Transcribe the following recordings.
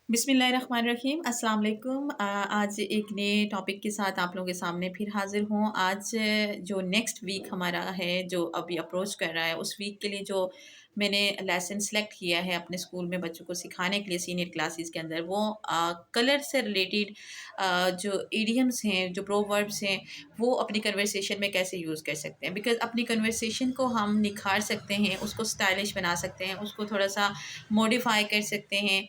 बिस्मिल्लाहिर्रहमानिर्रहीम अस्सलाम वालेकुम। आज एक नए टॉपिक के साथ आप लोगों के सामने फिर हाज़िर हूँ। आज जो नेक्स्ट वीक हमारा है, जो अभी अप्रोच कर रहा है, उस वीक के लिए जो मैंने लेसन सेलेक्ट किया है अपने स्कूल में बच्चों को सिखाने के लिए सीनियर क्लासेस के अंदर, वो कलर से रिलेटेड जो इडियम्स हैं, जो प्रोवर्ब्स हैं, वो अपनी कन्वर्सेशन में कैसे यूज़ कर सकते हैं। बिकॉज़ अपनी कन्वर्सेशन को हम निखार सकते हैं, उसको स्टाइलिश बना सकते हैं, उसको थोड़ा-सा मॉडिफ़ाई कर सकते हैं।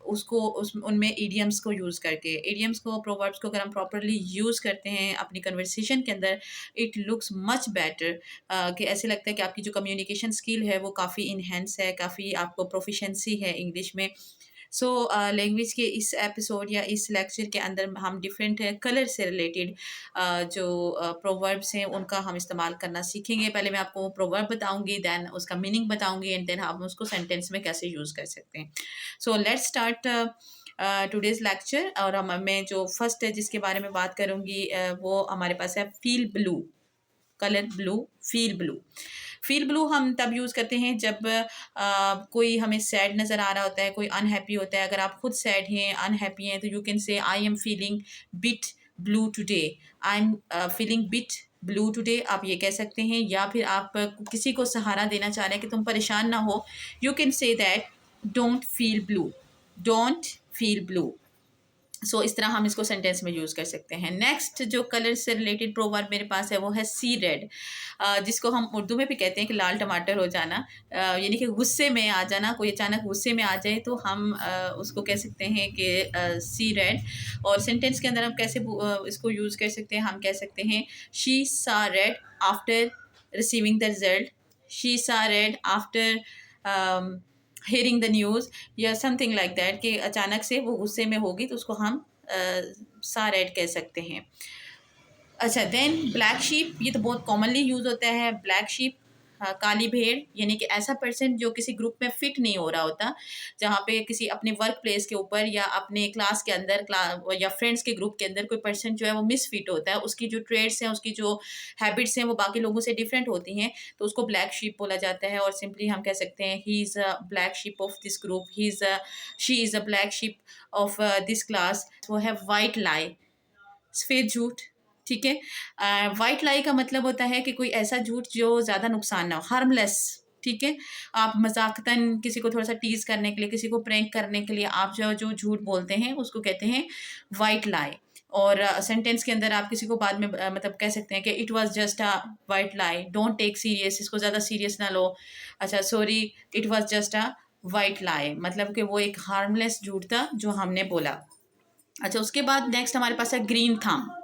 उसको उनमें इडियम्स को यूज़ करके, इडियम्स को, प्रोवर्ब्स को अगर हम प्रॉपर्ली यूज़ करते हैं अपनी कन्वर्सेशन के अंदर, इट लुक्स मच बेटर। कि ऐसे लगता है कि आपकी जो कम्युनिकेशन स्किल है वो काफ़ी इन्हेंस है, काफ़ी आपको प्रोफिशिएंसी है इंग्लिश में। सो लैंग्वेज के इस एपिसोड या इस लेक्चर के अंदर हम डिफरेंट कलर से रिलेटेड जो प्रोवर्ब्स हैं उनका हम इस्तेमाल करना सीखेंगे। पहले मैं आपको प्रोवर्ब बताऊंगी, देन उसका मीनिंग बताऊंगी, एंड देन हम उसको सेंटेंस में कैसे यूज़ कर सकते हैं। So let's start today's lecture. और मैं जो फर्स्ट है जिसके बारे में बात करूंगी वो हमारे पास है feel blue. Colour blue, feel blue. Feel blue हम तब यूज़ करते हैं जब कोई हमें सैड नज़र आ रहा होता है, कोई अनहैप्पी होता है। अगर आप खुद सैड हैं, अनहैप्पी हैं, तो you can say I am feeling bit blue today. I am feeling bit blue today, आप ये कह सकते हैं। या फिर आप किसी को सहारा देना चाह रहे हैं कि तुम परेशान ना हो, you can say that don't feel blue, don't feel blue. So इस तरह हम इसको सेंटेंस में यूज़ कर सकते हैं। नेक्स्ट जो कलर से रिलेटेड प्रोवर्ब मेरे पास है वो है सी रेड, जिसको हम उर्दू में भी कहते हैं कि लाल टमाटर हो जाना। यानी कि गुस्से में आ जाना, कोई अचानक गुस्से में आ जाए तो हम उसको कह सकते हैं कि सी रेड। और सेंटेंस के अंदर हम कैसे इसको यूज़ कर सकते हैं, हम कह सकते हैं she saw red after receiving the result, she saw red after hearing the news, या समथिंग लाइक दैट, कि अचानक से वो गुस्से में होगी तो उसको हम सा रेड कह सकते हैं। अच्छा, देन ब्लैक शीप, ये तो बहुत कॉमनली यूज़ होता है। ब्लैक शीप, काली भेड़, यानी कि ऐसा पर्सन जो किसी ग्रुप में फिट नहीं हो रहा होता, जहाँ पे किसी अपने वर्क प्लेस के ऊपर या अपने क्लास के अंदर या फ्रेंड्स के ग्रुप के अंदर कोई पर्सन जो है वो मिसफिट होता है, उसकी जो ट्रेड्स हैं, उसकी जो हैबिट्स हैं वो बाकी लोगों से डिफरेंट होती हैं, तो उसको ब्लैक शीप बोला जाता है। और सिंपली हम कह सकते हैं he is a black sheep of this group, he is a she is a black sheep of this class. वो है वाइट लाई, सफ़ेद झूठ। ठीक है। वाइट लाई का मतलब होता है कि कोई ऐसा झूठ जो ज़्यादा नुकसान ना हो, हार्मलेस। ठीक है। आप मजाकतन किसी को थोड़ा सा टीज करने के लिए, किसी को प्रैंक करने के लिए आप जो जो झूठ बोलते हैं उसको कहते हैं वाइट लाई। और सेंटेंस के अंदर आप किसी को बाद में मतलब कह सकते हैं कि it was just a white lie, don't take serious, इसको ज़्यादा सीरियस ना लो। अच्छा, sorry, it was just a white lie, मतलब कि वो एक हार्मलेस झूठ था जो हमने बोला। अच्छा, उसके बाद नेक्स्ट हमारे पास है ग्रीन थंब।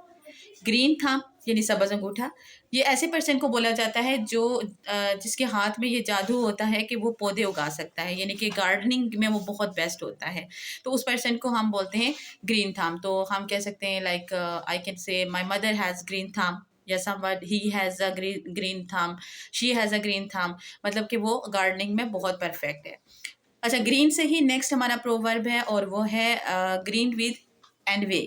ग्रीन थंब यानी सब्ज़ अंगूठा। ये ऐसे पर्सन को बोला जाता है जो जिसके हाथ में ये जादू होता है कि वो पौधे उगा सकता है, यानी कि गार्डनिंग में वो बहुत बेस्ट होता है। तो उस पर्सन को हम बोलते हैं ग्रीन थंब। तो हम कह सकते हैं like I can say my mother has green thumb, या someone he has a green thumb, she has a green thumb, मतलब कि वो गार्डनिंग में बहुत परफेक्ट है। अच्छा, ग्रीन से ही नेक्स्ट हमारा प्रोवर्ब है और वो है green with envy.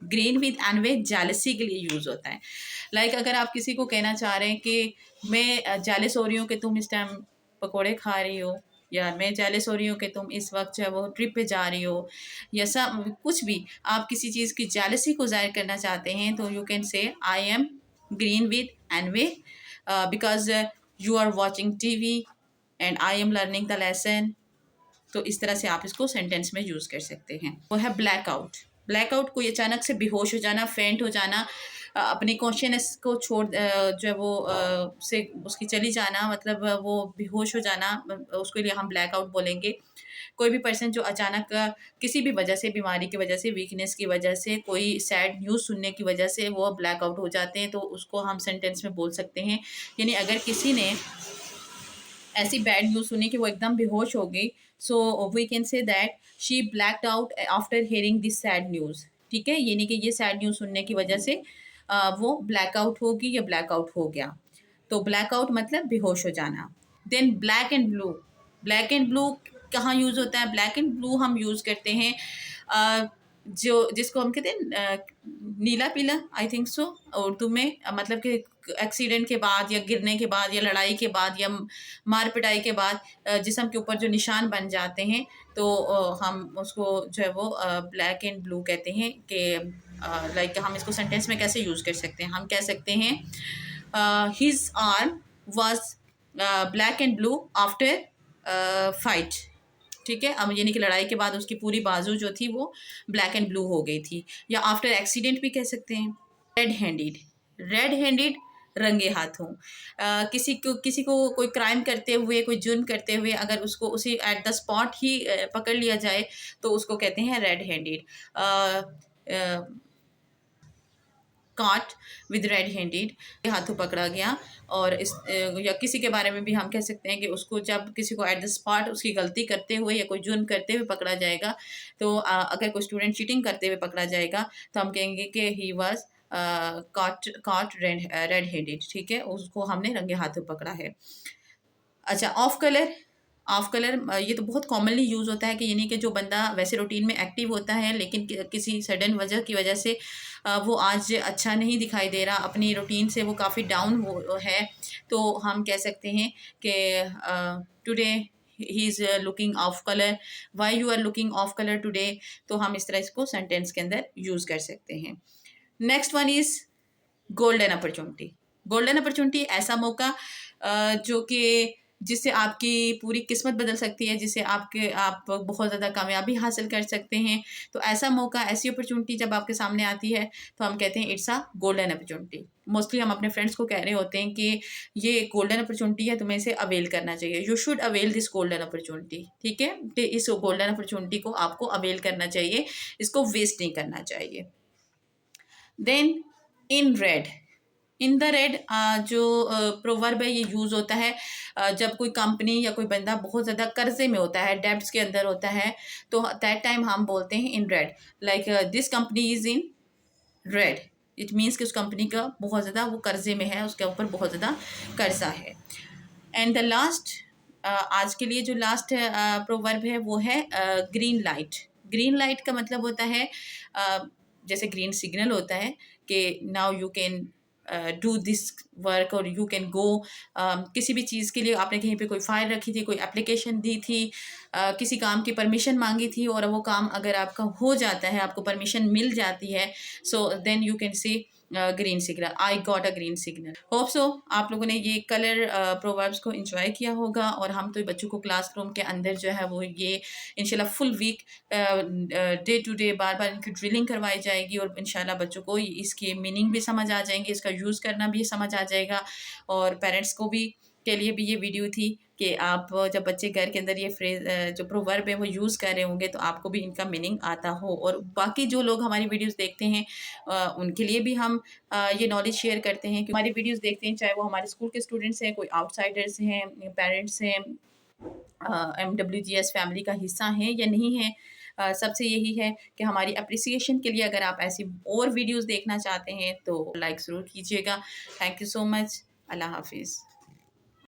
Green with envy jealousy के लिए यूज़ होता है। लाइक अगर आप किसी को कहना चाह रहे हैं कि मैं जेलस हो रही हूँ कि तुम इस टाइम पकोड़े खा रही हो, या मैं जेलस हो रही हूँ कि तुम इस वक्त जो है वो ट्रिप पे जा रही हो, या सब कुछ भी आप किसी चीज़ की जेलसी को ज़ाहिर करना चाहते हैं, तो you can say I am green with envy because you are watching TV and I am learning the lesson. तो इस तरह से आप इसको सेंटेंस में यूज़ कर सकते हैं। वो है ब्लैकआउट। ब्लैकआउट कोई अचानक से बेहोश हो जाना, फेंट हो जाना, अपनी कॉन्शियसनेस को छोड़ जो है वो से उसकी चली जाना, मतलब वो बेहोश हो जाना, उसके लिए हम ब्लैकआउट बोलेंगे। कोई भी पर्सन जो अचानक किसी भी वजह से, बीमारी की वजह से, वीकनेस की वजह से, कोई सैड न्यूज़ सुनने की वजह से वो ब्लैकआउट हो जाते हैं, तो उसको हम सेंटेंस में बोल सकते हैं। यानी अगर किसी ने ऐसी बैड न्यूज़ सुनी कि वो एकदम बेहोश हो गई, so we can say that she blacked out after hearing this sad news. ठीक है, यानी कि ये सैड न्यूज़ सुनने की वजह से वो ब्लैकआउट होगी या ब्लैकआउट हो गया। तो ब्लैकआउट मतलब बेहोश हो जाना। Then black and blue. Black and blue कहाँ यूज़ होता है? ब्लैक एंड ब्लू हम यूज़ करते हैं जो जिसको हम कहते हैं नीला पीला, आई थिंक सो उर्दू में, मतलब कि एक्सीडेंट के बाद या गिरने के बाद या लड़ाई के बाद या मार पिटाई के बाद जिस्म के ऊपर जो निशान बन जाते हैं, तो हम उसको जो है वो ब्लैक एंड ब्लू कहते हैं कि लाइक हम इसको सेंटेंस में कैसे यूज़ कर सकते हैं। हम कह सकते हैं his arm was black and blue after fight. ठीक है, अब यानी कि लड़ाई के बाद उसकी पूरी बाजू जो थी वो ब्लैक एंड ब्लू हो गई थी। या आफ्टर एक्सीडेंट भी कह सकते हैं। रेड हैंडेड, रेड हैंडेड रंगे हाथों। किसी को कोई क्राइम करते हुए, कोई जुर्म करते हुए अगर उसको उसी एट द स्पॉट ही पकड़ लिया जाए तो उसको कहते हैं red handed. Caught with red handed, हाथों पकड़ा गया। और इस या किसी के बारे में भी हम कह सकते हैं कि उसको जब किसी को एट द स्पॉट उसकी गलती करते हुए या कोई जुर्म करते हुए पकड़ा जाएगा, तो अगर कोई स्टूडेंट चीटिंग करते हुए पकड़ा जाएगा तो हम कहेंगे कि he was cot red handed. ठीक है, उसको हमने रंगे हाथों पकड़ा है। अच्छा, ऑफ कलर, ऑफ कलर ये तो बहुत कॉमनली यूज़ होता है कि यानी कि जो बंदा वैसे रूटीन में एक्टिव होता है लेकिन किसी सडन वजह की वजह से वो आज अच्छा नहीं दिखाई दे रहा, अपनी रूटीन से वो काफ़ी डाउन हो है, तो हम कह सकते हैं कि today he is looking off colour, why you are looking off colour today. तो हम इस तरह इसको सेंटेंस के अंदर यूज़ कर सकते हैं। Next one is golden opportunity. Golden opportunity ऐसा मौका जो कि जिससे आपकी पूरी किस्मत बदल सकती है, जिससे आप बहुत ज़्यादा कामयाबी हासिल कर सकते हैं। तो ऐसा मौका, ऐसी अपॉर्चुनिटी जब आपके सामने आती है तो हम कहते हैं it's a golden opportunity. Mostly हम अपने फ्रेंड्स को कह रहे होते हैं कि ये गोल्डन अपॉर्चुनिटी है, तुम्हें इसे अवेल करना चाहिए। You should avail this golden opportunity. ठीक है, तो इस गोल्डन अपॉर्चुनिटी को आपको अवेल करना चाहिए, इसको वेस्ट नहीं करना चाहिए। Then in red, in the red जो प्रोवर्ब है ये यूज़ होता है जब कोई कंपनी या कोई बंदा बहुत ज़्यादा कर्जे में होता है, डेब्ट्स के अंदर होता है, तो दैट टाइम हम बोलते हैं in red. Like this company is in red, it means कि उस कंपनी का बहुत ज़्यादा वो कर्जे में है, उसके ऊपर बहुत ज़्यादा कर्जा है। एंड द लास्ट, आज के लिए जो लास्ट प्रोवर्ब है वो है ग्रीन लाइट। ग्रीन लाइट का मतलब होता है जैसे ग्रीन सिग्नल होता है कि now you can do this work और यू कैन गो। किसी भी चीज़ के लिए आपने कहीं पे कोई फाइल रखी थी, कोई एप्लीकेशन दी थी, किसी काम की परमिशन मांगी थी और वो काम अगर आपका हो जाता है, आपको परमिशन मिल जाती है, so then you can see green signal, I got a green signal. Hope so आप लोगों ने ये कलर प्रोवर्ब्स को एंजॉय किया होगा और हम तो बच्चों को क्लासरूम के अंदर जो है वो ये इंशाल्लाह full week day to day बार बार इनकी ड्रिलिंग करवाई जाएगी और इंशाल्लाह बच्चों को इसके मीनिंग भी समझ आ जाएंगे, इसका यूज़ करना भी समझ आ जाएगा। और पेरेंट्स को भी के लिए भी ये वीडियो थी कि आप जब बच्चे घर के अंदर ये फ्रेज जो प्रोवर्ब है वो यूज़ कर रहे होंगे तो आपको भी इनका मीनिंग आता हो। और बाकी जो लोग हमारी वीडियोस देखते हैं उनके लिए भी हम ये नॉलेज शेयर करते हैं कि हमारी वीडियोस देखते हैं, चाहे वो हमारे स्कूल के स्टूडेंट्स हैं, कोई आउटसाइडर्स हैं, पेरेंट्स हैं, MWGS फैमिली का हिस्सा हैं या नहीं है। सबसे यही है कि हमारी अप्रिसिएशन के लिए अगर आप ऐसी और वीडियोस देखना चाहते हैं तो लाइक ज़रूर कीजिएगा। Thank you so much. अल्लाह हाफिज़।